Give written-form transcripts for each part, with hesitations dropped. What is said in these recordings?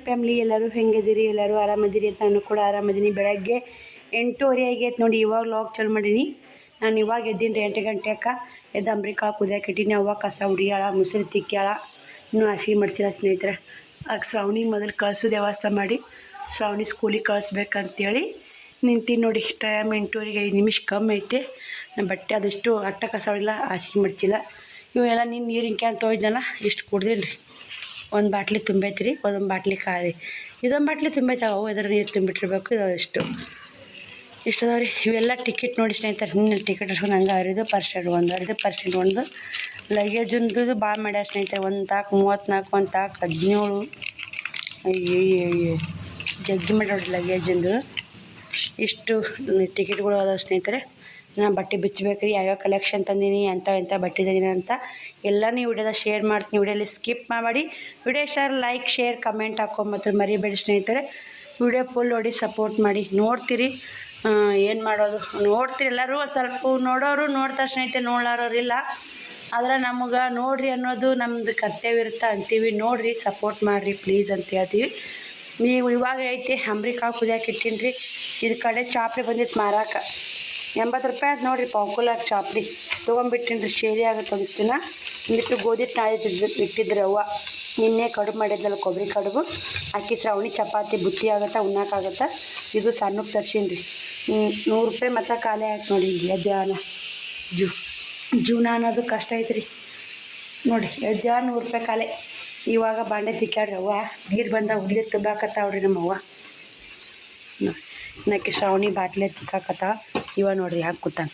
Family ಎಲ್ಲರೂ ಹೆಂಗಿದ್ದೀರಿ? ಎಲ್ಲರೂ ಆರಾಮದಿರಿ ಅಂತ ನಾನು ಕೂಡ ಆರಾಮದೀನಿ. ಬೆಳಗ್ಗೆ 8:30 ಆಗೈತೆ ನೋಡಿ. ಇವಾಗ ಲಾಗ್ ಚಾಲು ಮಾಡೀನಿ. ನಾನು ಇವಾಗ ಎದ್ದೀನಿ 8 ಗಂಟೆಗೆ. ಎದ್ದು ಅಂಬ್ರಿಕಾಳು ಕುದಿಯಕ್ಕೆ ಇಟ್ಟೀನಿ. ಅವ್ವ ಕಸ ಹುಡಿಯಾಳ, ಮುಸುರಿ ತಿಕ್ಕ್ಯಾಳ, ಇನ್ನೂ ಹಾಸಿಗೆ ಮಡ್ಸಿಲ್ಲ ಸ್ನೇಹಿತರೆ. ಶ್ರಾವಣಿ ಮೊದಲು ಕಳ್ಸೋದು ವ್ಯವಸ್ಥೆ ಮಾಡಿ ಶ್ರಾವಣಿ ಸ್ಕೂಲಿಗೆ ಕಳಿಸ್ಬೇಕಂತೇಳಿ ನಿಂತೀನಿ ನೋಡಿ. ಟೈಮ್ 8:30 5 ನಿಮಿಷ ಕಮ್ಮಿ ಐತೆ. ನಾನು ಬಟ್ಟೆ ಅದಷ್ಟು ಅಟ್ಟ ಕಸ ಹೊಡಿಲ್ಲ, ಹಾಸಿಗೆ ಮಡ್ಚಿಲ್ಲ. ಇವೆಲ್ಲ ನೀರಿನ ಕ್ಯಾನ್ ತೊಯ್ದಲ್ಲ, ಇಷ್ಟು ಕುಡ್ದೀನಿ ರೀ. ಒಂದು ಬಾಟ್ಲಿ ತುಂಬೈತಿ ರೀ, ಒಂದೊಂದು ಬಾಟ್ಲಿ ಖಾಲಿ. ಇದೊಂದು ಬಾಟ್ಲಿ ತುಂಬೈತೆ, ಅವು ಇದರ ನೀರು ತುಂಬಿಟ್ಟಿರ್ಬೇಕು. ಇದು ಇಷ್ಟು ಅದಾವ ರೀ. ಇವೆಲ್ಲ ಟಿಕೆಟ್ ನೋಡಿ ಸ್ನೇಹಿತರೆ. ನಿನ್ನೆ ಟಿಕೆಟ್ ಇಸ್ಕೊಂಡು ಹಂಗೆ $10% ಒಂದು ಲಗೇಜಂದು ಭಾಳ ಮಾಡ್ಯಾರ ಸ್ನೇಹಿತರೆ. ಒಂದು ತಾಕು 34, ಒಂದು ತಾಕು 17. ಅಯ್ಯಯ್ಯ ಜಗ್ಗಿ ಮಾಡ್ಯಾರ ಲಗೇಜಿಂದು. ಇಷ್ಟು ಟಿಕೆಟ್ಗಳು ಅದಾವೆ ಸ್ನೇಹಿತರೆ. ನಾನು ಬಟ್ಟೆ ಬಿಚ್ಚಬೇಕು ರೀ. ಯಾವ್ಯಾವ ಕಲೆಕ್ಷನ್ ತಂದೀನಿ, ಎಂಥ ಬಟ್ಟೆ ತಂದೀನಿ ಅಂತ ಎಲ್ಲನೂ ಈ ವಿಡಿಯೋದ ಶೇರ್ ಮಾಡ್ತೀನಿ. ವಿಡಿಯೋಲಿ ಸ್ಕಿಪ್ ಮಾಡಿ ವಿಡಿಯೋ ಇಷ್ಟ ಲೈಕ್ ಶೇರ್ ಕಮೆಂಟ್ ಹಾಕೊಂಬತ್ತು ಮರಿಬೇಡಿ ಸ್ನೇಹಿತರೆ. ವಿಡಿಯೋ ಫುಲ್ ನೋಡಿ ಸಪೋರ್ಟ್ ಮಾಡಿ. ನೋಡ್ತೀರಿ, ಏನು ಮಾಡೋದು, ನೋಡ್ತೀರಿ ಎಲ್ಲರೂ. ಸ್ವಲ್ಪ ನೋಡೋರು ನೋಡ್ತಾರೆ ಸ್ನೇಹಿತರೆ, ನೋಡ್ಲಾರೋರಿಲ್ಲ. ಆದರೆ ನಮಗೆ ನೋಡಿರಿ ಅನ್ನೋದು ನಮ್ಮದು ಕರ್ತವ್ಯ ಇರುತ್ತೆ ಅಂತೀವಿ. ನೋಡಿರಿ, ಸಪೋರ್ಟ್ ಮಾಡಿರಿ ಪ್ಲೀಸ್ ಅಂತ ಹೇಳ್ತೀವಿ. ನೀವು ಇವಾಗ ಐತಿ ಅಂಬ್ರಿಕಾಳು ಕುದಿಯಕ್ಕೆ ಇಟ್ಟೀನಿ ರೀ. ಇದು ಕಡೆ ಚಾಪ್ರಿ ಬಂದಿತ್ತು ಮಾರಾಕ, $80 ಅಂತ ನೋಡಿರಿ. ಪಾವ್ಕುಲಾಕ ಚಾಪ್ರಿ ತೊಗೊಂಬಿಟ್ಟಿನಿ ರೀ. ಶೇರಿ ಆಗುತ್ತೆ ಅನಿಸ್ತೀನ. ಒಂದಿಟ್ಟು ಗೋಧಿ ನಾಳೆ ಇಟ್ಟಿದ್ರೆ ಅವ್ವ. ನಿನ್ನೆ ಕಡುಬು ಮಾಡಿದ್ನಲ್ಲ, ಕೊಬ್ಬರಿ ಕಡುಬು ಅಕ್ಕಿ ಶ್ರಾವಣಿ ಚಪಾತಿ ಬುತ್ತಿ ಆಗುತ್ತೆ, ಉಣ್ಣಕ್ಕಾಗುತ್ತೆ. ಇದು ಸಣ್ಣಕ್ಕೆ ತರ್ಸೀನಿ ರೀ. $100 ಮತ್ತು ಖಾಲಿ ಆಯ್ತು ನೋಡಿ. ಯಜ್ಞಾನ ಜೀವನ ಅನ್ನೋದು ಕಷ್ಟ ಐತ್ರಿ ನೋಡಿ. ಯಜ್ಞಾನ $100 ಖಾಲಿ. ಇವಾಗ ಬಾಂಡೆ ತಿಕ್ಕಾಡ್ರಿ ಅವ್ವ. ನೀರು ಬಂದ ಹುಡ್ಲಿ ತುಂಬಾಕತ್ತಾವ್ರಿ ನಮ್ಮವ್ವ. ನಕ್ಕೆ ಶ್ರಾವಣಿ ಬಾಟ್ಲೆ ತಿಕ್ಕಾಕತ್ತ. ಇವ ನೋಡ್ರಿ ಯಾಕೆ ಕೂತಾನ.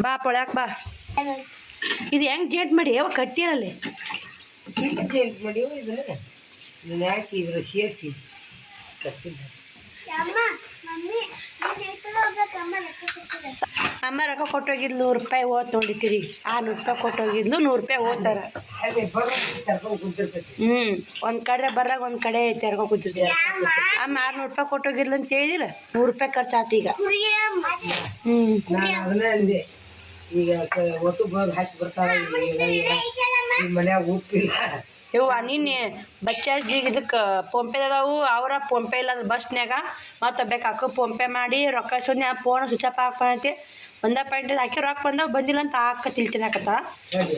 ಬಾ ಪೊಳ್ಯಾಕ ಬಾ. ಇದು ಹೆಂಗೆ ಜೇಟ್ ಮಾಡಿ ಯಾವ ಕಟ್ಟಿರಲ್ಲಿ ಜೇಟ್ ಮಾಡಿ ಇದನ್ನ ಹಾಕಿ ಇದ್ರ ಸೇರಿಸಿ ಕಟ್ಟಿದ್ದ. ಅಮ್ಮ ರೊಕ್ಕ ಕೊಟ್ಟೋಗಿದ್ಲು $100 ಓದ್ ನೋಡಿತೀರಿ. $100 ಕೊಟ್ಟೋಗಿದ್ಲು, $100 ಓದ್ತಾರ. ಒಂದು ಕಡೆ ಬರ್ರಾಗ ಒಂದು ಕಡೆ ತೆರ್ಕೊ ಕೂತಿರ್ತೀವಿ. ಅಮ್ಮ $600 ಕೊಟ್ಟೋಗಿದ್ಲು ಅಂತ ಹೇಳಿದಿಲ್ಲ, $100 ಖರ್ಚಾತು ಈಗ. ಅದನ್ನೇ ಅಂದೆ. ಈಗ ಒಟ್ಟು ಗೋಲ್ ಹಾಕಿ ಬರ್ತಾರ ಮನ್ಯಾಗ ಉಪ್ಪಿಲ್ಲ. ಇವ ನಿನ್ನೆ ಬಚ್ಚಾಜಿಗೆ ಇದಕ್ಕೆ ಫೋನ್ಪೇ ಅದಾವು. ಅವರ ಫೋನ್ಪೇ ಇಲ್ಲ ಬಸ್ನ್ಯಾಗ ಮತ್ತು ಬೇಕಾಕ ಫೋನ್ಪೇ ಮಾಡಿ ರೊಕ್ಕ ಇಸೋದ್ನ ಫೋನ್ ಸ್ವಿಚ್ ಆಫ್ ಹಾಕೈತಿ. $1 ಹಾಕಿ ರೊಕ್ಕ ಬಂದಿಲ್ಲ ಅಂತ ತಿಳ್ತಿನಾಕತ್ತ.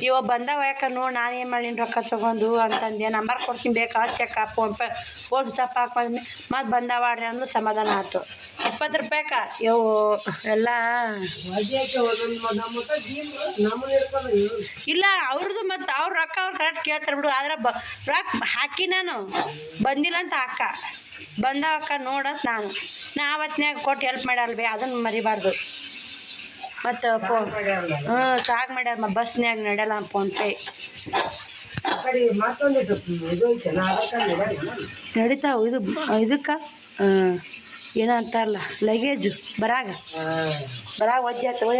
ಇವ ಬಂದವ ಯಾಕೆ ನೋಡಿ ನಾನು ಏನು ಮಾಡೀನಿ ರೊಕ್ಕ ತೊಗೊಂಡು ಅಂತಂದೆ. ನಂಬರ್ ಕೊಡ್ತೀನಿ ಬೇಕಾ check PhonePe phone switch off ಹಾಕಿ ಮತ್ತು ಬಂದವಾಡ್ರಿ ಅಂದು ಸಮಾಧಾನ ಆಯ್ತು. $20 ಇವು ಎಲ್ಲ ಇಲ್ಲ ಅವ್ರದ್ದು. ಮತ್ತು ಅವ್ರು ರೊಕ್ಕ ಅವ್ರು ಕರೆಕ್ಟ್ ಕೇಳ್ತಾರೆ ಬಿಡು. ಆದ್ರೆ ರೊಕ್ಕ ಹಾಕಿ ನಾನು ಬಂದಿಲ್ಲ ಅಂತ ಹಾಕ ಬಂದವಕ್ಕ ನೋಡತ್ ನಾ ಅವತ್ತಿನಾಗ ಕೊಟ್ಟು ಹೆಲ್ಪ್ ಮಾಡ್ಯಾರಲ್ವೇ, ಅದನ್ನು ಮರಿಬಾರ್ದು. ಮತ್ತು ಸಾಕು ಮಾಡ್ಯಾರ ಬಸ್ನ್ಯಾಗ ನಡೆಯಲ್ಲ ಫೋನ್ಪೇ. ನಡೀತಾವೆ ಇದಕ್ಕೆ ಏನೋ ಅಂತಾರಲ್ಲ ಲಗೇಜು ಬರಾಗ ವಜ್ಜೆ ಆಯ್ತವ.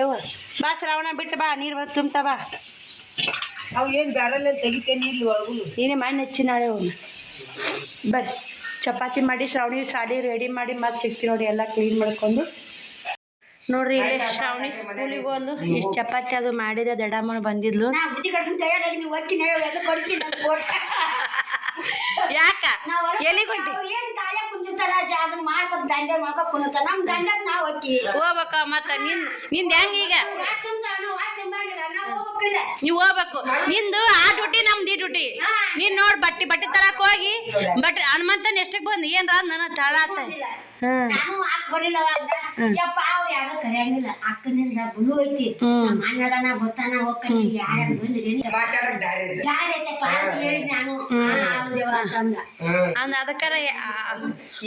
ಬಾ ಶ್ರಾವಣ ಬಿಟ್ಟು ಬಾ, ನೀರು ಬಂದು ತುಂಬ್ತಾ ಬಾ. ಅವು ಏನು ಬ್ಯಾಡಲ್ಲ ತೆಗಿತೇನೆ ಇಲ್ಲಿ ಒಳಗೂ. ನೀನೇ ಮಾಡಿ ಹೆಚ್ಚಿ ನಾಳೆ ಹೋಗಿ ಬರ್ರಿ. ಚಪಾತಿ ಮಾಡಿ ಶ್ರಾವಣಿ ಸಾಡಿ ರೆಡಿ ಮಾಡಿ ಮತ್ತೆ ಸಿಗ್ತೀವಿ ನೋಡಿ. ಎಲ್ಲ ಕ್ಲೀನ್ ಮಾಡ್ಕೊಂಡು ನೋಡ್ರಿ. ಇಲ್ಲಿ ಶ್ರಾವಣಿ ಸ್ಕೂಲಿಗೆ ಹೋದ್ಲು. ಇಷ್ಟು ಚಪಾತಿ ಅದು ಮಾಡಿದೆ. ದಡಮ್ಮನ ಬಂದಿದ್ಲು. ಯಾಕ ಎಲ್ಲಿಗೊಂಡಿ ಹೋಗ್ಬೇಕ? ಮತ್ತ ನಿಂದ ಹೆಂಗ ಈಗ ನೀವು ಹೋಗ್ಬೇಕು. ನಿಂದು ಆ ಡ್ಯೂಟಿ ನಮ್ದು ಈ ಡ್ಯೂಟಿ. ನೀನ್ ನೋಡ್ ಬಟ್ಟೆ ತರಕ್ ಹೋಗಿ ಬಟ್ ಹನುಮಂತನ್ ಎಷ್ಟಕ್ಕೆ ಬಂದು ಏನ್ರ ನನ್ನ ತಳ ಆತ. ಅದಕ್ಕಾರ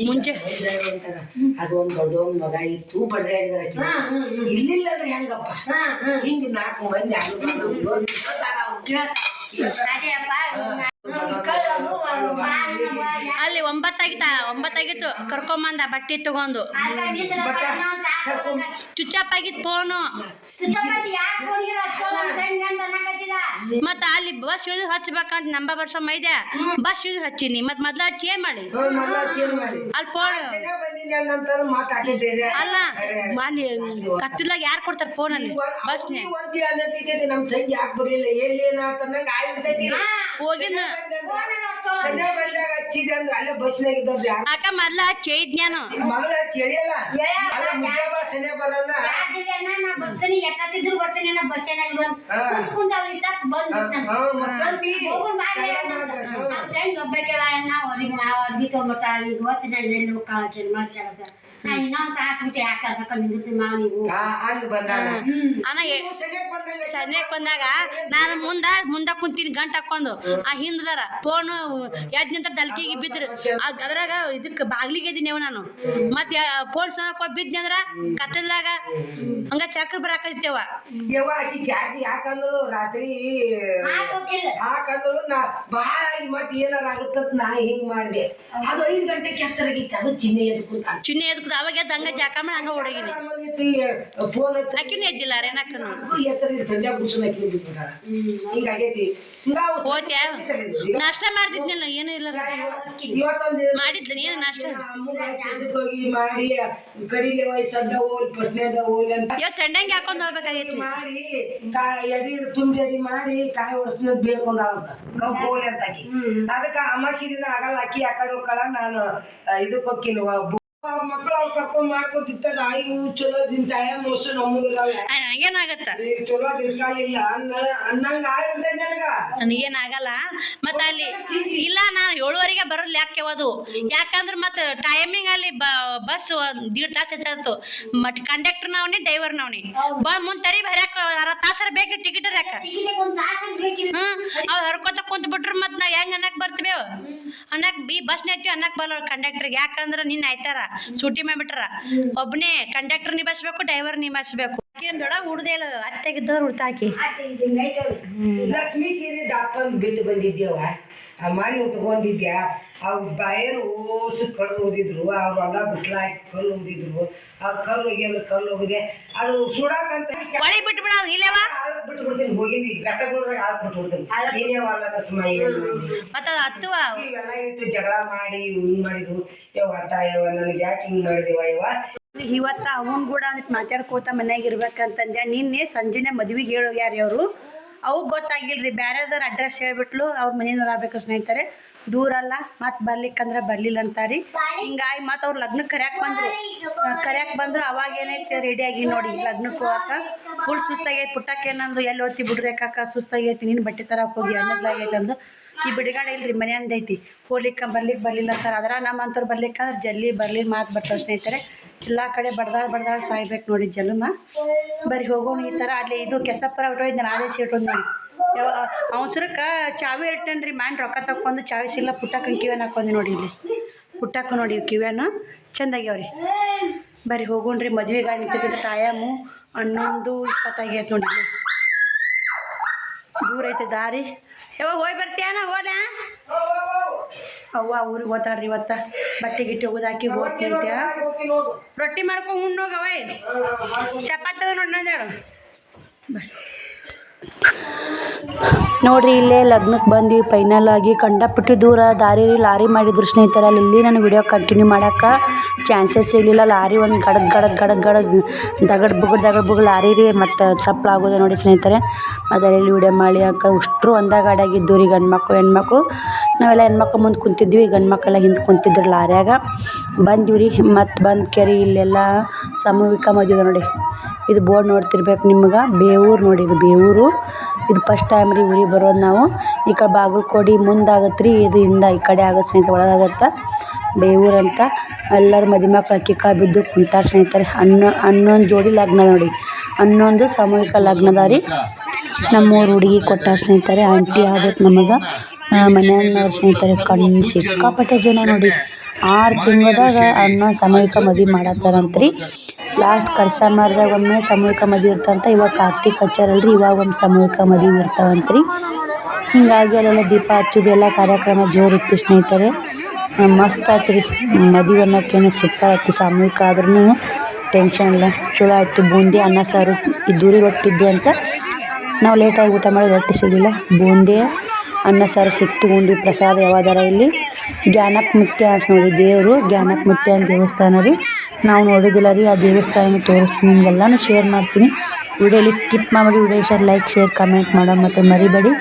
ಮುಂಚೆ ಅದೊಂದು ದೊಡ್ಡ ಮಗ ಇತ್ತು ಬಡ್ರೆ ಇಲ್ಲಿಲ್ಲ ಹೆಂಗಪ್ಪ ಹಿಂಗ 4 ಮಂದಿ ಅಲ್ಲಿ 9 ಆಗಿತ್ತು. ಕರ್ಕೊಂಬಂದ ಬಟ್ಟೆ ತಗೊಂಡು ಚುಚ್ಚಾಪ್ ಆಗಿತ್ತು ಫೋನು. ಮತ್ತ ಅಲ್ಲಿ ಬಸ್ ಇಳಿದು ಹಚ್ಬೇಕಂತ ನಂಬರ್ ವರ್ಷ ಮೈದೆ ಬಸ್ ಇಳಿದು ಹಚ್ಚಿನಿ. ಮತ್ ಮೊದ್ಲು ಹಚ್ಚಿ ಏನ್ ಮಾಡಿ ಅಲ್ಲಿ ಫೋನ್ ಅಲ್ಲ ಅಲ್ಲಿ ಕತ್ತಿಲಾಗ ಯಾರು ಕೊಡ್ತಾರ ಫೋನ್ ಅಲ್ಲಿ ಬಸ್ನ್ಯಾಗ ಹೋಗಿನ ಸನ್ನೆ ಬಂದಾಗ ಹಚ್ಚಿದೆ ಅಂದ್ರೆ ಅಲ್ಲೇ ಬಸ್ನಾಗ ಇದ್ದದ್ದು ಯಾಕೆ ಅಕ್ಕ ಮೊದ್ಲ ಚೈದ್ ನಾನು ಮಗಳ ಚಳಿಯಲ್ಲ ಅಲ್ಲ ಮುಂಜಾನೆ ಬಾ ಸನ್ನೆ ಬರಲ್ಲ ನಾ ಬರ್ತೀನಿ ಎಷ್ಟೊತ್ತಿದ್ರು ಬರ್ತೀನಿ ನಾ ಬಸ್ ಸ್ಟ್ಯಾಂಡ್ ಕುಂತ ಒಬ್ಬಕ್ಕೆಲ್ಲ ನಾವು ಹೊರಗೆ ತೊಗೊಂಬರ್ತಾರೆ ಈಗ ಹೊತ್ತಿನಲ್ಲಿ ಎಲ್ಲಿ ಹೋಗ್ತಾರೆ ಮಾಡ್ತಾರೆ ಸರ್ ನಾ ಇನ್ನೊಂದು ಹಾಕ್ಬಿಟ್ಟು ಯಾಕೆ ಕಳ್ಸಕ್ಕ ನಿಂದಿರ್ತೀನಿ ಮಾವ ನೀವು ಅಂದ್ ಬಂದಾಗ ಅಣ್ಣ ಸನ್ಯಾಕ್ ಬಂದಾಗ ನಾನು ಮುಂದ ಕುಂತೀನಿ ಗಂಟು ಹಾಕೊಂಡು ಆ ಹಿಂದದಾರ ಫೋನ್ ಎದ್ ನಿಂತ ದಲ್ಕಿಗೆ ಬಿದ್ರು ಅದ್ರಾಗ ಇದಕ್ಕೆ ಬಾಗ್ಲಿಗೆ ಇದೀನಿ ನಾನು ಮತ್ತೆ ಫೋನ್ ಸಣ್ಣ ಬಿದ್ನಿ ಅಂದ್ರ ಕತ್ತಲ್ದಾಗ ಹಂಗ ಚಕ್ರ ಬರಾಕೈತೇವ ಯವ್ವ ಆಕಿ ಚಾರ್ಜ್ ಯಾಕಂದ್ರು ರಾತ್ರಿ ಹಾಕಂದ್ರು ನಾ ಬಾಳ ಆಗಿ ಮತ್ತೆ ಏನಾರ ಆಗುತ್ತಂತ ನಾ ಹಿಂಗ್ ಮಾಡಿದೆ ಅದು 5 ಗಂಟೆಗೆ ಕೆತ್ತರಾಗಿತ್ತು ಅದು ಚಿನ್ನೆ ಎದ್ಕುಂತ ಚಿನ್ನೆ ಎದ್ಕುದ ಅವಾಗ ಎದ್ದು ಹಂಗ ಜಾಕ ಮಾಡಿ ಹಂಗ ಹೊಡಗಿನಿ ಫೋನ್ ಆಕಿನೂ ಎದ್ದಿಲ್ಲ ರೇನಕ್ಕನು ಎತ್ತರ ತಂಡ್ಯಾಗ ಕುಡ್ಸೋದು ಆಕಿ ಬಿಟ್ಬಿಟ್ಟಾಳ ಹಿಂಗಾಗೈತಿ ಹೋತ್ಯಾ ನಾಷ್ಟ ಮಾಡ್ತಿದ್ನಿಲ್ಲ ಏನು ಇಲ್ಲ ಇವತ್ತೊಂದು ಮಾಡಿದ್ನಿ ಏನು ನಾಷ್ಟ ಹೋಗಿ ಮಾಡಿ ಕಡಿಲೆ ವಯಸ್ಸದ್ದ ಹೋಲ್ ಪಟ್ನೆದ ಹೋಲ್ ಅಂತ ಇವತ್ತು ತಂಡಂಗೆ ಹಾಕೊಂಡು ಹೋಗ್ಬೇಕಾಗೈತಿ ಮಾಡಿ ಎಡಿ ತುಂಬಿ ಮಾಡಿ ಕಾಯಿ ಹೊಡ್ಸ್ನ ಬೇಡ್ಕೊಂಡಾಳಂತ ನಾವು ಹೋಲ್ ಅಂತ ಆಕಿ ಅದಕ್ಕೆ ಅಮಾಸಿ ದಿನ ಆಗಲ್ಲ ಆಕಿ ಆ ಕಡೆ ಹೋಗ್ಕಳ ನಾನು ಇದಕ್ಕೆ ಹೋಗ್ತೀನಿ ಮಕ್ಕಳು ಅವ್ರು ಕರ್ಕೊಂಡ್ ಮಾಡ್ಕೊತಿರ್ತಾರ ಇವು ಚಲೋ ದಿನ ಟೈಮ್ ಮೋಸ ನಮಗಿರಲ್ಲ ಹಂಗೇನಾಗತ್ತ ಚಲೋ ದಿನಕಾಲಿಲ್ಲ ಅನ್ನಂಗ ಆಗ್ಬಿಡ್ತೈತೆ ನನಗ ನನಗೇನಾಗಲ್ಲ ಮತ್ತ ಅಲ್ಲಿ ಇಲ್ಲ ನಾನು 7:30ಗೆ ಬರೋದು ಯಾಕೆ ಅದು ಯಾಕಂದ್ರೆ ಮತ್ತೆ ಟೈಮಿಂಗ್ ಅಲ್ಲಿ ಬಸ್ 1.5 ತಾಸು ಹೆಚ್ಚಾಯ್ತು ಮತ್ ಕಂಡಕ್ಟರ್ ನಾವ್ನಿ ಡ್ರೈವರ್ ನಾವ್ನಿ ಮುಂದ್ ತರಿ ಹರ್ಯಾಕ ತಾಸರ ಬೇಕು ಟಿಕೆಟ್ ಹರ್ಯಾಕ ಅವ್ರು ಹರ್ಕೋತ ಕುಂತ ಬಿಟ್ರು ಮತ್ ನಾವ್ ಹೆಂಗ್ ಅನ್ನಕ್ ಬರ್ತೀವಿ ಅನ್ನಕ್ ಬಸ್ ನೆತ್ತೀವಿ ಅನ್ನಕ್ ಬಲ್ಲ ಕಂಡಕ್ಟರ್ಗೆ ಯಾಕಂದ್ರ ನಿನ್ನ ಆಯ್ತಾರ ಸೂಟಿ ಮಾಡ್ಬಿಟ್ರ ಒಬ್ನೇ ಕಂಡಕ್ಟರ್ ನಿಭಾಯಿಸ್ಬೇಕು ಡ್ರೈವರ್ ನಿಭಾಯಿಸ್ಬೇಕು ದೊಡ್ಡ ಹುಡ್ದೇಳ ಅತ್ತೆಗಿದ್ದವ್ರು ಹುಡ್ತಾಕಿ ಲಕ್ಷ್ಮೀ ಸೀರೆ ದಾಪಂದ್ ಬಿಟ್ಟು ಬಂದಿದ್ದೇವ ಮನೆ ಉಟ್ಕೊಂಡಿದ್ಯಾ ಅವ್ರ ಬಾಯರು ಓಸು ಕಳ್ಳು ಓದಿದ್ರು ಅವ್ರು ಎಲ್ಲ ಬಿಸ್ಲ ಹಾಕಿ ಕಲ್ಲು ಓದಿದ್ರು ಅವ್ರ ಕಲ್ಲು ಹೋಗಿ ಕಲ್ಲು ಹೋಗಿದೆ ಅದು ಸುಡಾಕಂತ ಒಳಿ ಬಿಟ್ಬಿಡ ಇಲ್ಲೇವ ಆಳಕ್ ಬಿಟ್ಟು ಬಿಡ್ತೀನಿ ಹೋಗಿನಿ ಗಟ್ಟಗಳಾಗ ಆಳಕ್ ಬಿಟ್ಟು ಬಿಡ್ತೀನಿ ನೀನೇ ವಾಲ ಕಸ್ಮಾಯಿ ಮತ್ತ ಹತ್ತುವ ಇವೆಲ್ಲ ಇಟ್ಟು ಜಗಳ ಮಾಡಿ ಹಿಂಗ್ ಮಾಡಿದ್ರು ಅತ್ತ ಯವ್ವ ನನಗೆ ಯಾಕೆ ಹಿಂಗ್ ಮಾಡಿದೇವ ಯವ್ವ ಇವತ್ತ ಅವನ್ ಕೂಡ ಮಾತಾಡ್ಕೋತ ಮನ್ಯಾಗ ಇರ್ಬೇಕಂತಂದ ನಿನ್ನೆ ಸಂಜೆನೆ ಮದ್ವಿಗೆ ಹೇಳೋಗ್ಯಾರ ಅವರು ಅವು ಗೊತ್ತಾಗಿಲ್ರಿ ಬ್ಯಾರೆದವ್ರ ಅಡ್ರೆಸ್ ಹೇಳ್ಬಿಟ್ಲು ಅವ್ರ ಮನೆಯವ್ರು ಆಗ್ಬೇಕು ಸ್ನೇಹಿತರೆ ದೂರ ಅಲ್ಲ ಮತ್ತೆ ಬರ್ಲಿಕ್ಕಂದ್ರೆ ಬರ್ಲಿಲ್ಲ ಅಂತಾರಿ ಹಿಂಗಾಗಿ ಮತ್ತೆ ಅವ್ರು ಲಗ್ನಕ್ಕೆ ಕರ್ಯಾಕ್ ಬಂದ್ರು ಅವಾಗ ಏನೈತೆ ರೆಡಿ ಆಗಿ ನೋಡಿ ಲಗ್ನಕ್ಕೆ ಹೋಗಾಕ ಫುಲ್ ಸುಸ್ತಾಗೈತಿ ಪುಟ್ಟಕ್ಕೇನಂದು ಎಲ್ಲಿ ಓದ್ತಿ ಬಿಡ್ಬೇಕಾಕ ಸುಸ್ತಾಗೈತಿ ನೀನು ಬಟ್ಟೆ ತರಕ್ಕೆ ಹೋಗಿ ಅನ್ನದಾಗೈತೆ ಅಂದು ಈ ಬಿಡುಗಡೆ ಇಲ್ರಿ ಮನೆಯಂದ ಐತಿ ಹೋಗ್ಲಿಕ್ಕೆ ಬರ್ಲಿಲ್ಲ ಅಂತಾರೆ ಅದ್ರ ನಮ್ಮ ಅಂಥವ್ರು ಬರ್ಲಿಕ್ಕಂದ್ರೆ ಜಲ್ದಿ ಬರ್ಲಿ ಮಾತು ಬರ್ತಾವೆ ಸ್ನೇಹಿತರೆ ಎಲ್ಲ ಕಡೆ ಬಡ್ದಾಡ್ ಸಾಯ್ಬೇಕು ನೋಡಿ ಜಲಮ ಬರೀ ಹೋಗೋಣ ಈ ಥರ ಅಲ್ಲಿ ಇದು ಕೆಸಪ್ಪರ ಹೊಟ್ಟೋಯ್ತು ಆದೇಶ ಇಟ್ಟೋದು ನೋಡಿ ಅವಸರಕ್ಕೆ ಚಾವಿ ಇಟ್ಟೇನ್ರಿ ಮ್ಯಾನ್ ರೊಕ್ಕ ತಕ್ಕೊಂಡು ಚಾವಿ ಸಿಲ್ಲ ಪುಟ್ಟಕ್ಕನ ಕಿವ್ಯಾನ ಹಾಕೊಂಡಿ ನೋಡಿ ಇಲ್ಲಿ ಪುಟ್ಟಕ್ಕ ನೋಡಿ ಕಿವ್ಯಾನ ಚೆಂದಾಗ್ಯಾವ್ರಿ ಬರೀ ಹೋಗೋಣ್ರಿ ಮದ್ವೆಗೆ ನಿಂತಿದ್ದ ಟೈಮು 11:20 ಆಗೈತೆ ನೋಡಿ ಇಲ್ಲಿ ದೂರ ಐತೆ ದಾರಿ ಯಾವಾಗ ಹೋಗಿ ಬರ್ತೀಯಾನ ಹೋದ ಅವ್ವ ಊರಿಗೆ ಹೋತಾಳ್ರಿ ಇವತ್ತ ಬಟ್ಟೆ ಗಿಟ್ಟೆ ಹೋಗೋದಾಕಿ ಹೋಗ್ತೀನಿ ಅಂತ್ಯ ರೊಟ್ಟಿ ಮಾಡ್ಕೊಂಡು ಉಣ್ಣೋಗವ ಚಪಾತಿ ನೋಡಿ ನಂದೇಳು ಬರ್ರಿ ನೋಡ್ರಿ ಇಲ್ಲೇ ಲಗ್ನಕ್ಕೆ ಬಂದ್ವಿ ಫೈನಲ್ ಆಗಿ ಕಂಡಪಟ್ಟಿ ದೂರ ದಾರಿ ಲಾರಿ ಮಾಡಿದ್ರು ಸ್ನೇಹಿತರೆ ಅಲ್ಲಿ ನಾನು ವಿಡಿಯೋ ಕಂಟಿನ್ಯೂ ಮಾಡೋಕೆ ಚಾನ್ಸಸ್ ಸಿಗಲಿಲ್ಲ ಲಾರಿ ಒಂದು ಗಡಗ್ ಬುಗ್ ಲಾರಿ ರೀ ಮತ್ತು ಚಪ್ಪಲಾಗೋದೆ ನೋಡಿ ಸ್ನೇಹಿತರೆ ಅದರಲ್ಲಿ ವಿಡಿಯೋ ಮಾಡಿ ಯಾಕೆ ಅಷ್ಟರು ಒಂದೇ ಗಾಡಿಯಾಗಿದ್ದು ರೀ ಗಂಡ್ಮಕ್ಳು ಹೆಣ್ಮಕ್ಳು ನಾವೆಲ್ಲ ಹೆಣ್ಮಕ್ಳು ಮುಂದೆ ಕುಂತಿದ್ವಿ ಗಂಡು ಮಕ್ಕಳೆಲ್ಲ ಹಿಂದೆ ಕುಂತಿದ್ರು ಲಾರ್ಯಾಗ ಬಂದ್ವಿ ರೀ ಮತ್ತು ಬಂದು ಕೆರೆ ಇಲ್ಲೆಲ್ಲ ಸಾಮೂಹಿಕ ಮದುವೆ ನೋಡಿ ಇದು ಬೋರ್ಡ್ ನೋಡ್ತಿರ್ಬೇಕು ನಿಮ್ಗೆ ಬೇವೂರು ನೋಡಿ ಇದು ಬೇವೂರು ಇದು ಫಸ್ಟ್ ಟೈಮ್ ರೀ ಊರಿಗೆ ಬರೋದು ನಾವು ಈ ಕಡೆ ಬಾಗಲಕೋಟೆ ಮುಂದಾಗತ್ತೆ ರೀ ಇದು ಹಿಂದೆ ಈ ಕಡೆ ಆಗುತ್ತೆ ಸ್ನೇಹಿತರೆ ಒಳಗಾಗತ್ತೆ ಬೇವೂರು ಅಂತ ಎಲ್ಲರೂ ಮದುವೆ ಮಕ್ಳು ಅಕ್ಕಿ ಕಾಳು ಬಿದ್ದು ಕುಂತಾರೆ ಸ್ನೇಹಿತರೆ ಹನ್ನೊಂದು ಜೋಡಿ ಲಗ್ನ ನೋಡಿ 11 ಸಾಮೂಹಿಕ ಲಗ್ನದ ರೀ ನಮ್ಮೂರು ಹುಡುಗಿ ಕೊಟ್ಟಾರ ಸ್ನೇಹಿತರೆ ಆಂಟಿ ಆಗೈತೆ ನಮಗೆ ಮನೆಯವ್ರ ಸ್ನೇಹಿತರೆ ಕಣ್ಣು ಸಿಕ್ಕಾಪಟ್ಟೆ ಜನ ನೋಡಿ 6 ತಿಂಗಳದಾಗ ಸಾಮೂಹಿಕ ಮದುವೆ ಮಾಡತ್ತಾರಂತ್ರಿ ಲಾಸ್ಟ್ ಕಡ್ಸಮರ್ದಾಗ ಒಮ್ಮೆ ಸಾಮೂಹಿಕ ಮದುವೆ ಇರ್ತಂತ ಇವಾಗ ಕಾರ್ತಿಕ್ ಹಚ್ಚಾರಲ್ರಿ ಇವಾಗ ಒಂದು ಸಾಮೂಹಿಕ ಮದುವೆ ಇರ್ತಾವಂತ್ರಿ ಹಿಂಗಾಗಿ ಅಲ್ಲೆಲ್ಲ ದೀಪ ಹಚ್ಚೋದು ಎಲ್ಲ ಕಾರ್ಯಕ್ರಮ ಜೋರು ಇತ್ತು ಸ್ನೇಹಿತರೆ ಮಸ್ತ್ ಆಯ್ತು ರೀ ಮದುವೆ ಅನ್ನೋಕ್ಕೇನು ಸೂಪರ್ ಆಯ್ತು ಸಾಮೂಹಿಕ ಆದ್ರೂ ಟೆನ್ಷನ್ ಇಲ್ಲ ಚಲೋ ಆಯಿತು ಬೂಂದಿ ಅನ್ನ ಸಾರು ಇದ್ದೂರಿ ರೊಟ್ಟಿದ್ದು ಅಂತ ನಾವು ಲೇಟಾಗಿ ಊಟ ಮಾಡಿ ರೊಟ್ಟಿ ಸಿಗಲಿಲ್ಲ ಬೂಂದಿ ಅನ್ನ ಸಾರು ಸಿಕ್ತು ಉಂಡು ಪ್ರಸಾದ ಯಾವಾದಾರ ಇಲ್ಲಿ ಜ್ಞಾನಪ್ಪ ಮುತ್ಯ ಅಂತ ನೋಡಿ ದೇವರು ಜ್ಞಾನಪ್ಪ ಮುತ್ಯ ಅಂತ ದೇವಸ್ಥಾನ ರೀ ನಾವು ನೋಡಿದಿಲ್ಲ ರೀ ಆ ದೇವಸ್ಥಾನ ತೋರಿಸ್ತೀನಿ ನಿಮಗೆಲ್ಲನೂ ಶೇರ್ ಮಾಡ್ತೀನಿ ವಿಡಿಯೋಲಿ ಸ್ಕಿಪ್ ಮಾಡಿ ವಿಡಿಯೋ ಲೈಕ್ ಶೇರ್ ಕಮೆಂಟ್ ಮಾಡೋ ಮತ್ತು ಮರಿಬೇಡಿ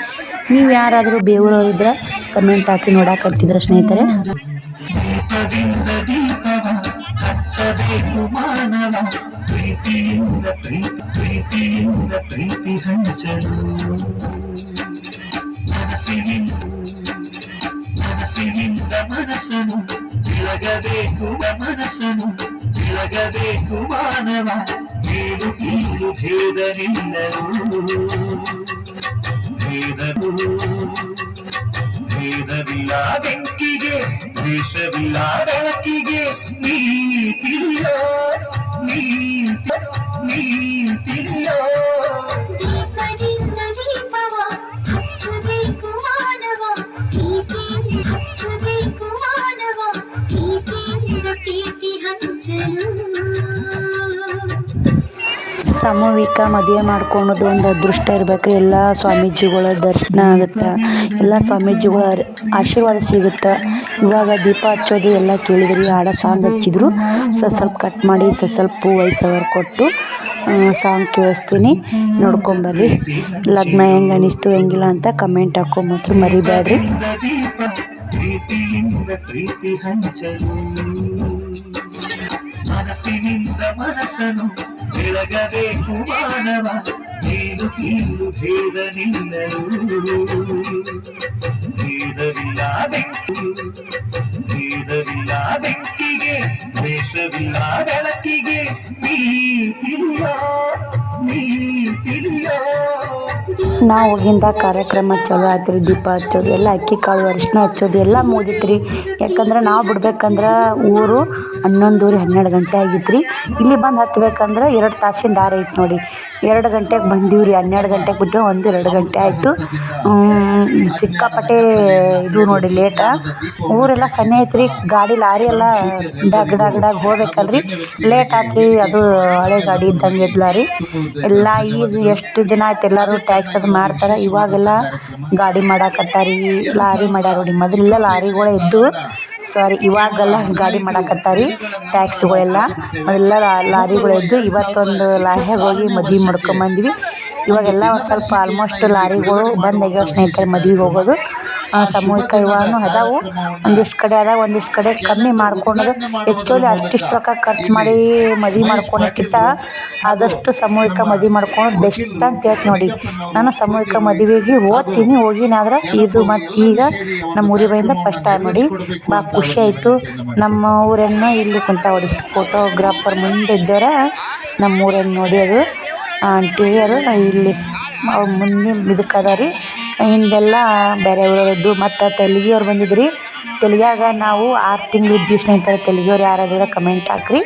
ನೀವು ಯಾರಾದರೂ ಬೇವೂರವರಿದ್ರೆ ಕಮೆಂಟ್ ಹಾಕಿ ನೋಡಾಕತ್ತಿದ್ರ ಸ್ನೇಹಿತರೆ. ಮನಸ್ಸನು ತಿಳಗಬೇಕು ಮನಸ್ಸನು ತಿಳಗಬೇಕು ಮಾನವ ಕೀಳು ಕೀಳು ಭೇದವಿಲ್ಲರು ಭೇದವಿಲ್ಲ ಬೆಂಕಿಗೆ ದ್ವೇಷವಿಲ್ಲ ಬೆಳಕಿಗೆ ನೀ ತಿಳಿಯೋ ನೀ ತಿಳಿಯೋ ದೀಪದಿಂದ ದೀಪವ ಹಚ್ಚಬೇಕು ಮಾನವ ಪ್ರೀತಿಯಿಂದ ಹಚ್ಚಬೇಕು ಮಾನವ ಪ್ರೀತಿಯಿಂದ ಪ್ರೀತಿ ಹಂಚಲು. ಸಾಮೂಹಿಕ ಮದುವೆ ಮಾಡ್ಕೊಳೋದು ಒಂದು ಅದೃಷ್ಟ ಇರ್ಬೇಕ್ರಿ. ಎಲ್ಲ ಸ್ವಾಮೀಜಿಗಳ ದರ್ಶನ ಆಗುತ್ತೆ, ಎಲ್ಲ ಸ್ವಾಮೀಜಿಗಳ ಆಶೀರ್ವಾದ ಸಿಗುತ್ತೆ. ಇವಾಗ ದೀಪ ಹಚ್ಚೋದು ಎಲ್ಲ ಕೇಳಿದ್ರಿ, ಹಾಡ ಸಾಂಗ್ ಹಚ್ಚಿದ್ರು. ಸ್ವಲ್ಪ ಕಟ್ ಮಾಡಿ ಸ್ವಲ್ಪ ವಾಯ್ಸ್ ಓವರ್ ಕೊಟ್ಟು ಸಾಂಗ್ ಕೇಳಿಸ್ತೀನಿ, ನೋಡ್ಕೊಂಬರ್ರಿ. ಲಗ್ನ ಹೆಂಗೆ ಅನಿಸ್ತು ಹೆಂಗಿಲ್ಲ ಅಂತ ಕಮೆಂಟ್ ಹಾಕೊಂಬತ್ರ ಮರಿಬೇಡ್ರಿ. ಮನಸ್ಸಿನಿಂದ ಮನಸ್ಸನು ಬೆಳಗಬೇಕು ಮಾನವ ಕೀಳು ಕೀಳು ಭೇದ ನಿಲ್ಲರು ಭೇದವಿಲ್ಲ ಬೆಂಕಿಗೆ ದ್ವೇಷವಿಲ್ಲ ಬೆಳಕಿಗೆ ನೀ ತಿಳಿಯೋ ನೀ ತಿಳಿಯೋ. ನಾವು ಹೋಗಿಂದ ಕಾರ್ಯಕ್ರಮ ಚಲೋ ಆಯ್ತು ರೀ. ದೀಪ ಹಚ್ಚೋದು ಎಲ್ಲ, ಅಕ್ಕಿ ಕಾಳು ಅರಿಶಿನ ಹಚ್ಚೋದು ಎಲ್ಲ ಮುಗಿದಿತ್ತು ರೀ. ಯಾಕಂದ್ರೆ ನಾವು ಬಿಡ್ಬೇಕಂದ್ರೆ ಊರು 11 12 ಗಂಟೆ ಆಗಿತ್ತು ರೀ. ಇಲ್ಲಿ ಬಂದು ಹತ್ಬೇಕಂದ್ರೆ 2 ತಾಸಿನ ದಾರಿ ಐತೆ ನೋಡಿ. 2 ಗಂಟೆಗೆ ಬಂದೀವಿ ರೀ. 12 ಗಂಟೆಗೆ ಬಿಟ್ಟು 1-2 ಗಂಟೆ ಆಯಿತು. ಸಿಕ್ಕಾಪಟ್ಟೆ ಇದು ನೋಡಿ ಲೇಟ. ಊರೆಲ್ಲ ಸಣ್ಣ ಐತೆ ರೀ. ಗಾಡಿ ಲಾರಿ ಎಲ್ಲ ಡಗ್ ಹೋಗ್ಬೇಕಲ್ರಿ, ಲೇಟ್ ಆಯ್ತು ರೀ. ಅದು ಹಳೆ ಗಾಡಿ ಇದ್ದಂಗೆ ಇದ್ಲ ರೀ. ಎಲ್ಲ ಈಗ ಎಷ್ಟು ದಿನ ಆಯ್ತು ಎಲ್ಲರೂ ಟ್ಯಾಕ್ಸ್ ಅದು ಮಾಡ್ತಾರೆ. ಇವಾಗೆಲ್ಲ ಗಾಡಿ ಮಾಡಾಕತ್ತಾರಿ, ಲಾರಿ ಮಾಡ್ಯಾರ ನೋಡಿ. ಮೊದಲೆಲ್ಲ ಲಾರಿಗಳೇ ಇದ್ದು, ಸಾರಿ ಇವಾಗೆಲ್ಲ ಗಾಡಿ ಮಾಡಾಕತ್ತಾರಿ ಟ್ಯಾಕ್ಸ್ಗಳೆಲ್ಲ. ಮೊದಲೆಲ್ಲ ಲಾರಿಗಳು ಇದ್ದು. ಇವತ್ತೊಂದು ಲಾರಿಯಾಗ ಹೋಗಿ ಮದ್ವೆ ಮಾಡ್ಕೊಂಬಂದ್ವಿ. ಇವಾಗೆಲ್ಲ ಸ್ವಲ್ಪ ಆಲ್ಮೋಸ್ಟ್ ಲಾರಿಗಳು ಬಂದಾಗ್ಯಾವ ಸ್ನೇಹಿತರೆ. ಮದ್ವೆಗೆ ಹೋಗೋದು ಸಾಮೂಹಿಕ ವಿವಾಹನೂ ಅದಾವು. ಒಂದಿಷ್ಟು ಕಡೆ ಅದಾವ, ಒಂದಿಷ್ಟು ಕಡೆ ಕಮ್ಮಿ ಮಾಡ್ಕೊಳೋದು. ಆ್ಯಕ್ಚುಲಿ ಅಷ್ಟಿಷ್ಟು ರೊಕ್ಕ ಖರ್ಚು ಮಾಡಿ ಮದುವೆ ಮಾಡ್ಕೊಳಕ್ಕಿಂತ ಆದಷ್ಟು ಸಾಮೂಹಿಕ ಮದುವೆ ಮಾಡ್ಕೊಳೋದು ಬೆಸ್ಟ್ ಅಂತ ಹೇಳ್ತಿ ನೋಡಿ. ನಾನು ಸಾಮೂಹಿಕ ಮದುವೆಗೆ ಹೋಗಿನಾದ್ರೆ ಇದು ಮತ್ತು ಈಗ ನಮ್ಮ ಊರಿಗೆ ಬಂದ ಫಸ್ಟ್ ಟೈಮ್ ನೋಡಿ. ಭಾಳ ಖುಷಿ ಆಯಿತು. ನಮ್ಮ ಊರನ್ನು ಇಲ್ಲಿ ಕುಂತ ನೋಡಿ, ಫೋಟೋಗ್ರಾಫರ್ ಮುಂದೆ ಇದ್ದವರ ನಮ್ಮ ಊರನ್ನು ನೋಡಿ. ಅದು ಆಂಟಿಯರು ಇಲ್ಲಿ ಅವ್ರು ಮುಂದೆ ಇದಕ್ಕೆ ಅದ ರೀ. ಹಿಂದೆಲ್ಲ ಬೇರೆ ಊರದ್ದು. ಮತ್ತು ತೆಲಿಗೆಯವ್ರು ಬಂದಿದ್ರಿ. ತೆಲಿಗ್ಯಾಗ ನಾವು 6 ತಿಂಗಳು ಇದ್ವಿ ಸ್ನೇಹಿತರೆ. ತೆಲಿಗೆಯವ್ರು ಯಾರಾದ್ರೆ ಕಮೆಂಟ್ ಹಾಕ್ರಿ.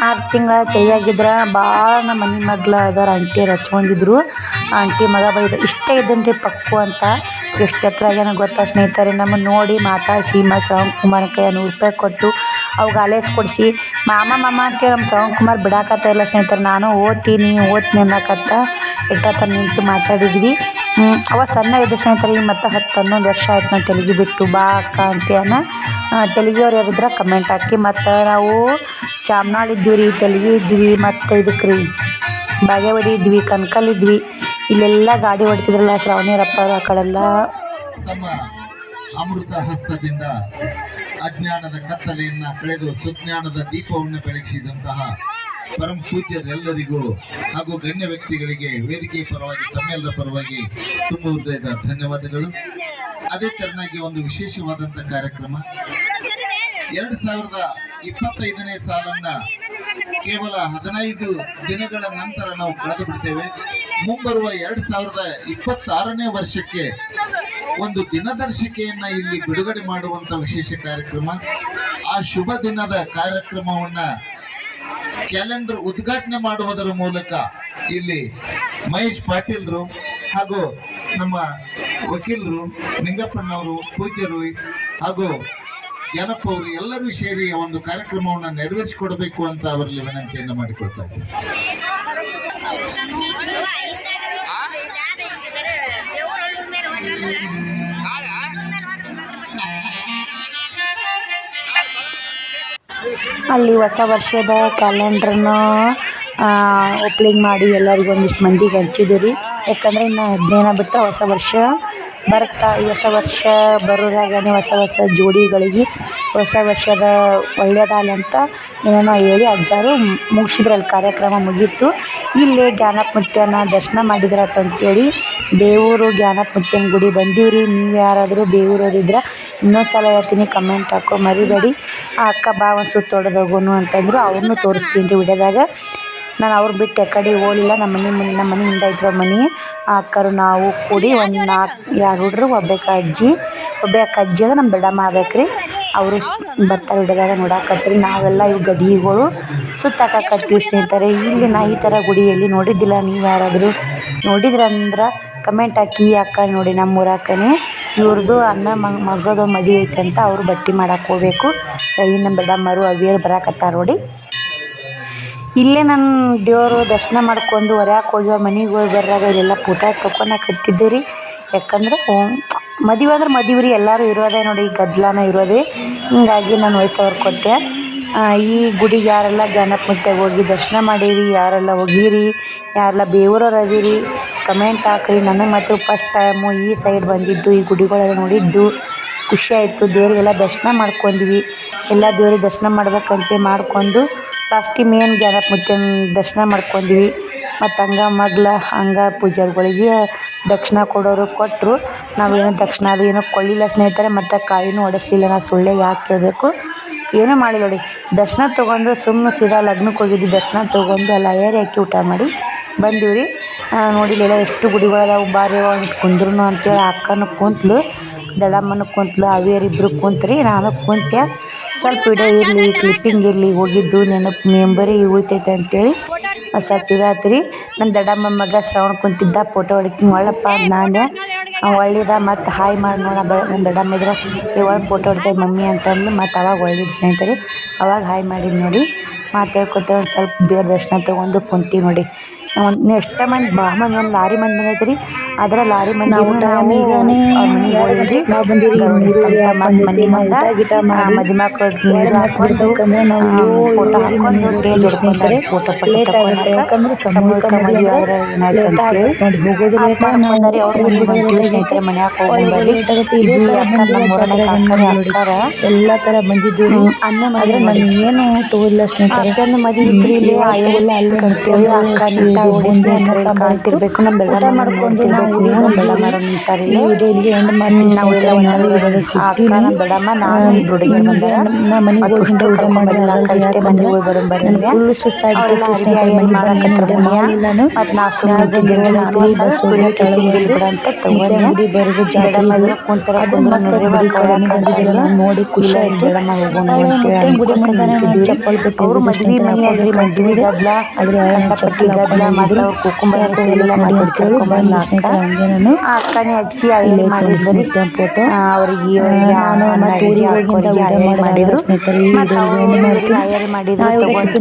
6 ತಿಂಗಳ ತೆಲಿಯಾಗಿದ್ರೆ ಭಾಳ ನಮ್ಮ ಮನೆ ಮಗ್ಳ ಅದಾರ ಆಂಟಿಯರು ಹಚ್ಕೊಂಡಿದ್ರು. ಆಂಟಿ ಮಗ ಬೈದು ಇಷ್ಟೇ ಇದ್ದೇನೆ ರೀ ಪಕ್ಕು ಅಂತ. ಎಷ್ಟು ಎತ್ತರ ಆಗ್ಯಾನ ಗೊತ್ತಾ ಸ್ನೇಹಿತರೆ. ನಮ್ಮನ್ನು ನೋಡಿ ಮಾತಾಡಿಸಿ ಶ್ರವಣ್ ಕುಮಾರ್ ಕೈ 100 ರೂಪಾಯಿ ಕೊಟ್ಟು ಅವಾಗ ಆಲೇಸ್ ಕೊಡಿಸಿ ಮಾಮ ಅಂತೇಳಿ ನಮ್ಮ ಶ್ರವಣ್ ಕುಮಾರ್ ಬಿಡಾಕತ್ತ ಇಲ್ಲ ಸ್ನೇಹಿತರೆ. ನಾನು ಓದ್ತೀನಿ ಅನ್ನಕತ್ತ ಇಟ್ಟತ್ತ ನಿಂತು ಮಾತಾಡಿದ್ವಿ. ಅವ ಸಣ್ಣ ಇದ್ದ ಸ್ನೇಹಿತರೆ. ಈಗ ಮತ್ತು 10-11 ವರ್ಷ ಆಯ್ತು ನಾನು ತೆಲಿಗೆ ಬಿಟ್ಟು. ಬಾ ಅಕ್ಕ ಅಂತೇನ ತೆಲಿಗೆಯವ್ರು ಯಾರಿದ್ರೆ ಕಮೆಂಟ್ ಹಾಕಿ. ಮತ್ತು ನಾವು ಚಾಮನಾಳು ಇದ್ವಿ ರೀ, ತೆಲಿಗೆ ಇದ್ವಿ, ಮತ್ತು ಇದಕ್ಕೆ ರೀ ಬಾಗೇವಾಡಿ ಇದ್ವಿ, ಕನಕಲ್ ಇದ್ವಿ. ಇಲ್ಲೆಲ್ಲ ಗಾಡಿ ಹೊಡ್ತಿದ್ರಲ್ಲ ಶ್ರಾವಣಿಯರಪ್ಪ ಅವರು. ಆ ಕಡೆಲ್ಲ ತಮ್ಮ ಅಮೃತ ಹಸ್ತದಿಂದ ಅಜ್ಞಾನದ ಕತ್ತಲೆಯನ್ನು ಕಳೆದು ಸುಜ್ಞಾನದ ದೀಪವನ್ನು ಬೆಳಗಿಸಿದಂತಹ ಪರಮ ಪೂಜ್ಯರೆಲ್ಲರಿಗೂ ಹಾಗೂ ಗಣ್ಯ ವ್ಯಕ್ತಿಗಳಿಗೆ ವೇದಿಕೆಯ ಪರವಾಗಿ ತಮ್ಮೆಲ್ಲರ ಪರವಾಗಿ ತುಂಬ ಹೃದಯದ ಧನ್ಯವಾದಗಳು. ಅದೇ ತೆರನಾಗಿ ಒಂದು ವಿಶೇಷವಾದಂಥ ಕಾರ್ಯಕ್ರಮ 2025ನೇ ಸಾಲನ್ನ ಕೇವಲ 15 ದಿನಗಳ ನಂತರ ನಾವು ಕಳೆದು ಬಿಡ್ತೇವೆ. ಮುಂಬರುವ 2026ನೇ ವರ್ಷಕ್ಕೆ ಒಂದು ದಿನದರ್ಶಿಕೆಯನ್ನ ಇಲ್ಲಿ ಬಿಡುಗಡೆ ಮಾಡುವಂತ ವಿಶೇಷ ಕಾರ್ಯಕ್ರಮ. ಆ ಶುಭ ದಿನದ ಕಾರ್ಯಕ್ರಮವನ್ನ ಕ್ಯಾಲೆಂಡರ್ ಉದ್ಘಾಟನೆ ಮಾಡುವುದರ ಮೂಲಕ ಇಲ್ಲಿ ಮಹೇಶ್ ಪಾಟೀಲ್ರು ಹಾಗೂ ನಮ್ಮ ವಕೀಲರು ನಿಂಗಪ್ಪನವರು, ಪೂಜ್ಯರು ಹಾಗೂ ಜ್ಞಾನಪ್ಪ ಅವರು ಎಲ್ಲರೂ ಸೇರಿ ಒಂದು ಕಾರ್ಯಕ್ರಮವನ್ನು ನೆರವೇರಿಸಿಕೊಡಬೇಕು ಅಂತ ಅವರಲ್ಲಿ ವಿನಂತಿಯನ್ನು ಮಾಡಿಕೊಳ್ತಾ ಇದ್ದಾರೆ. ಅಲ್ಲಿ ಹೊಸ ವರ್ಷದ ಕ್ಯಾಲೆಂಡ್ರನ್ನ ಓಪ್ಲಿಂಗ್ ಮಾಡಿ ಎಲ್ಲರಿಗೂ ಒಂದಿಷ್ಟು ಮಂದಿಗೆ ಹಂಚಿದ್ವಿ ರೀ. ಯಾಕಂದ್ರೆ ಇನ್ನು 15 ದಿನ ಬಿಟ್ಟು ಹೊಸ ವರ್ಷ ಬರುತ್ತಾ. ಈ ಹೊಸ ವರ್ಷ ಬರೋದಾಗನೇ ಹೊಸ ಜೋಡಿಗಳಿಗೆ ಹೊಸ ವರ್ಷದ ಒಳ್ಳೆಯದಾಗಲಿ ಅಂತ ಏನೇನೋ ಹೇಳಿ ಅಜ್ಜಾರು ಮುಗಿಸಿದ್ರಲ್ಲಿ ಕಾರ್ಯಕ್ರಮ ಮುಗೀತು. ಇಲ್ಲೇ ಜ್ಞಾನಪ್ಪ ಮುತ್ಯನ ದರ್ಶನ ಮಾಡಿದ್ರಂತೇಳಿ ಬೇವೂರು ಜ್ಞಾನಪ್ಪ ಮುತ್ಯನ ಗುಡಿ ಬಂದೀವ್ರಿ. ನೀವು ಯಾರಾದರೂ ಬೇವೂರವ್ರು ಇದ್ರೆ ಇನ್ನೊಂದು ಸಲ ಹೇಳ್ತೀನಿ, ಕಮೆಂಟ್ ಹಾಕೋ ಮರಿಬೇಡಿ. ಆ ಅಕ್ಕ ಬಾ ಒಂದು ಸುತ್ತ ಹೊಡೆದೋಗೋನು ಅಂತಂದರು. ಅವ್ರನ್ನೂ ತೋರಿಸ್ತೀನಿ ರೀ ವಿಡಿಯೋದಾಗ. ನಾನು ಅವ್ರು ಬಿಟ್ಟು ಕಡೆ ಹೋಗಲಿಲ್ಲ. ನಮ್ಮ ಮನೆ ಮುಂದೆ ಇದ್ರು ಮನೆ. ಆ ಅಕ್ಕರು ನಾವು ಕೂಡಿ ಒಂದು 2 ಹುಡ್ರು ಒಬ್ಬ ಅಜ್ಜಿ ಅದ ನಮ್ಮ ದೊಡ್ಡಮ್ಮ ಆಗ್ಬೇಕ್ರಿ. ಅವರು ಬರ್ತಾರೆ ವಿಡಿಯೋದಾಗ ನೋಡಾಕತ್ತೀರಿ. ನಾವೆಲ್ಲ ಇವು ಗದಿಗಳು ಸುತ್ತಾಕತ್ತೀವಿ ಸ್ನೇಹಿತರೆ. ಇಲ್ಲಿ ನಾ ಈ ಥರ ಗುಡಿಯಲ್ಲಿ ನೋಡಿದ್ದಿಲ್ಲ. ನೀವು ಯಾರಾದರೂ ನೋಡಿದ್ರಂದ್ರೆ ಕಮೆಂಟ್ ಹಾಕಿ. ಈ ಅಕ್ಕ ನೋಡಿ ನಮ್ಮೂರ ಅಕ್ಕನೇ, ಇವ್ರದ್ದು ಅಣ್ಣ ಮಗದ ಮದುವೆ ಐತೆ ಅಂತ ಅವರು ಬಟ್ಟೆ ಮಾಡಕ್ಕೆ ಹೋಗ್ಬೇಕು. ನಮ್ಮ ದೊಡ್ಡಮ್ಮರು ಅವಿಯರು ಬರಾಕತ್ತಾರ ನೋಡಿ. ಇಲ್ಲೇ ನನ್ನ ದೇವರು ದರ್ಶನ ಮಾಡ್ಕೊಂಡು ಹೊರ್ಯಾಕೆ ಹೋಗಿ ಮನೆಗೆ ಹೋಗಿ ಬರ್ರಾಗ ಇಲ್ಲೆಲ್ಲ ಫೋಟೋ ತೊಗೊಳಕತ್ತಿದ್ದೆ ರೀ. ಯಾಕಂದ್ರೆ ಮದುವೆ ಅಂದ್ರೆ ಮದುವೆ ರೀ, ಎಲ್ಲರೂ ಇರೋದೇ ನೋಡಿ, ಗದ್ದಲನ ಇರೋದೇ. ಹಿಂಗಾಗಿ ನಾನು $5,000 ಕೊಟ್ಟೆ. ಈ ಗುಡಿಗೆ ಯಾರೆಲ್ಲ ಜ್ಞಾನಪ್ಪ ಮುತ್ಯಾಗ ಹೋಗಿ ದರ್ಶನ ಮಾಡೀರಿ, ಯಾರೆಲ್ಲ ಹೋಗಿರಿ, ಯಾರೆಲ್ಲ ಬೇವೂರವ್ರು ಅದೀರಿ ಕಮೆಂಟ್ ಹಾಕ್ರಿ. ನನಗೆ ಮಾತ್ರ ಫಸ್ಟ್ ಟೈಮು ಈ ಸೈಡ್ ಬಂದಿದ್ದು, ಈ ಗುಡಿಗಳೆಲ್ಲ ನೋಡಿದ್ದು ಖುಷಿ ಆಯಿತು. ದೇವರಿಗೆಲ್ಲ ದರ್ಶನ ಮಾಡ್ಕೊಂಡ್ವಿ. ಎಲ್ಲ ದೇವ್ರಿಗೆ ದರ್ಶನ ಮಾಡ್ಬೇಕಂತ ಮಾಡ್ಕೊಂಡು ಲಾಸ್ಟಿಗೆ ಮೇನ್ ಜ್ಞಾನಪ್ಪ ಮುತ್ಯನ ದರ್ಶನ ಮಾಡ್ಕೊಂಡ್ವಿ. ಮತ್ತು ಹಂಗ ಪೂಜಾರಿಗಳಿಗೆ ದಕ್ಷಿಣ ಕೊಡೋರು ಕೊಟ್ಟರು. ನಾವೇನು ದಕ್ಷಿಣ ಅದು ಏನೋ ಕೊಳ್ಳಿಲ್ಲ ಸ್ನೇಹಿತರೆ. ಮತ್ತು ಕಾಯಿನೂ ಹೊಡೆಸ್ಲಿಲ್ಲ. ನಾನು ಸುಳ್ಳೆ ಯಾಕೆ ಕೇಳಬೇಕು, ಏನೂ ಮಾಡಿಲ್ಲ ನೋಡಿ. ದರ್ಶನ ತೊಗೊಂಡು ಸುಮ್ಮನೆ ಸೀದಾ ಲಗ್ನಕ್ಕೆ ಹೋಗಿದ್ದು. ದರ್ಶನ ತೊಗೊಂಡು ಎಲ್ಲ ಏರಿ ಹಾಕಿ ಊಟ ಮಾಡಿ ಬಂದೀವಿ ರೀ. ನೋಡಿಲ್ಲ ಎಷ್ಟು ಗುಡಿಗಳದಾವು ಬಾರಿ ಕುಂದ್ರು ಅಂತೇಳಿ ಅಕ್ಕನೂ ಕುಂತ್ಲು, ದೊಡ್ಡಮ್ಮನೂ ಕುಂತ್ಲು, ಅವಿಯರಿಬ್ಬರು ಕುಂತ್ರಿ, ನಾನು ಕುಂತೆ. ಸ್ವಲ್ಪ ವಿಡಿಯೋ ಇರಲಿ, ಕ್ಲಿಪ್ಪಿಂಗ್ ಇರಲಿ, ಹೋಗಿದ್ದು ನೆನಪು ಮೆಂಬರಿ ಉಳಿತೈತೆ ಅಂತೇಳಿ ಸ್ವಲ್ಪ ಇದಾಯ್ತು ರೀ. ನನ್ನ ದೊಡ್ಡಮ್ಮ ಮಗ ಶ್ರವಣ ಕುಂತಿದ್ದ, ಫೋಟೋ ಹೊಡಿತೀನಿ ಒಳ್ಳಪ್ಪ ಅಂತ ನಾನೇ ಒಳ್ಳಿದ. ಮತ್ತು ಹಾಯ್ ಮಾಡಿ ನೋಡ ನನ್ನ ದೊಡ್ಡಮ್ಮ ಇದ್ರೆ ಒಳ್ಳೆ ಫೋಟೋ ಹೊಡಿತಾಯಿದ್ದ ಮಮ್ಮಿ ಅಂತಂದು. ಮತ್ತು ಅವಾಗ ಒಳ್ಳಿದ್ದು ಸ್ನೇಹಿತರೆ, ಅವಾಗ ಹಾಯ್ ಮಾಡಿದ್ದು ನೋಡಿ. ಮಾತಾಡ್ಕೊತ ಒಂದು ಸ್ವಲ್ಪ ದೇವ್ರ ದರ್ಶನ ತೊಗೊಂಡು ಕುಂತೀವಿ ನೋಡಿ. ಎಷ್ಟೋ ಮಂದಿ ಭಾಳ ಮಂದಿ, ಒಂದು ಲಾರಿ ಮಂದಿ ಬಂದೈತೆ ರೀ. ಅದರ ಲಾರಿ ಮಂದಿ ನಾವು ಮನೆಗೆ ಹೋಗಿದ್ರಿ. ಮನೆ ಮದಿ ಮಕ್ಕಳು ನೀರು ಹಾಕೊಂಡು ಫೋಟೋ ಹಾಕೊಂಡು ಸ್ಟೇಜ್ ಹೊಡ್ಕೊಂತಾರೆ. ಫೋಟೋ ಪಟ್ಟು ತಗೊಂಡು ಸಮೂಹಕ್ಕೆ ಮದುವೆ ಆದ್ರೆ ಏನಾಯ್ತು ಅಂತೇಳಿ ಮಾಡ್ಕೊಂಡಾರಿ. ಅವ್ರು ಬಂತೀವಿ ಸ್ನೇಹಿತರೆ, ಮನ್ಯಾಗ ಹೋಗ್ಬರ್ರಿ. ಇದು ಅಕ್ಕ ನಮ್ಮ ಊರನೇ ಅಕ್ಕಾರ ಎಲ್ಲ ಥರ ಬಂದಿದ್ದು ಅನ್ನ ಮಾಡಿದ್ರೆ ನಾನು ಏನು ತೋರಿಲ್ಲ ಸ್ನೇಹಿತರೆ. ಅಕ್ಕನ ಮದುವೆ ಇತ್ತು ಇಲ್ಲಿ ಆಯೋಲ್ಲ ಅಲ್ಲಿ ಅಂತೇಳಿ ಅಕ್ಕ ನಿಂತ ಓಡಿ ಸ್ನೇಹಿತರೆ ಕಾಣ್ತಿರ್ಬೇಕು. ನಮ್ಮ ಬೆಳ ಮಾಡ್ಕೊಂಡು ನಮ್ಮ ಬೆಳ ಮಾರೋ ನಿಂತಾರೆ. ಇಲ್ಲಿ ಎಂಡ್ ಮಾಡ್ತೀವಿ ನಾವೆಲ್ಲ ಅಕ್ಕ ನಮ್ಮ ಬೆಳಮ್ಮ ನಾನು ಇಬ್ಬರು ಹುಡುಗಿಯರು ಬಂದಾರ. ಮತ್ತು ಅಷ್ಟು ಕರ್ಕೊಂಡ್ಬಂದಿಲ್ಲ ಅಕ್ಕ, ಇಷ್ಟೇ ಮಂದಿ ಹೋಗಿ ಬರೋಣ ಬರ್ರಿ ಫುಲ್ ಸುಸ್ತಾಗಿತ್ತು ಸ್ನೇಹಿತರೆ. ಮಾಡಕತ್ರ ಮತ್ತು ನಾವು ಸುಮ್ಮನೆ ಬಿಡ ಅಂತ ತಗೊಂಡೆ. ಬೆಳಮ್ಮ ಕುಂತರ ನೋಡಿ ಖುಷಿ ಆಯ್ತು. ಬೆಳಮ್ಮ ಹೋಗೋಣ ಅವರು ಮದ್ವೆ ಮನೆ ಆದ್ರಿ, ಮದ್ವೆ ಗದ್ಲ ಕಂಡಪಟ್ಟಿ ಗದ್ಲ. ಮತ್ತು ಅವ್ರು ಕುಕ್ಕುಂಬರ ಎಲ್ಲ ಮಾತಾಡ್ಕೊಂಡು ಅಕ್ಕನೇ ಹಚ್ಚಿ ಅಯ್ಯರ್ ಮಾಡಿದ್ರಿ ಫೋಟೋ. ಅವ್ರಿಗೆ ಮಾಡಿದ್ರು. ಮತ್ತು ಅಯ್ಯರ್ ಮಾಡಿದ್ರು ತಗೊಂಡು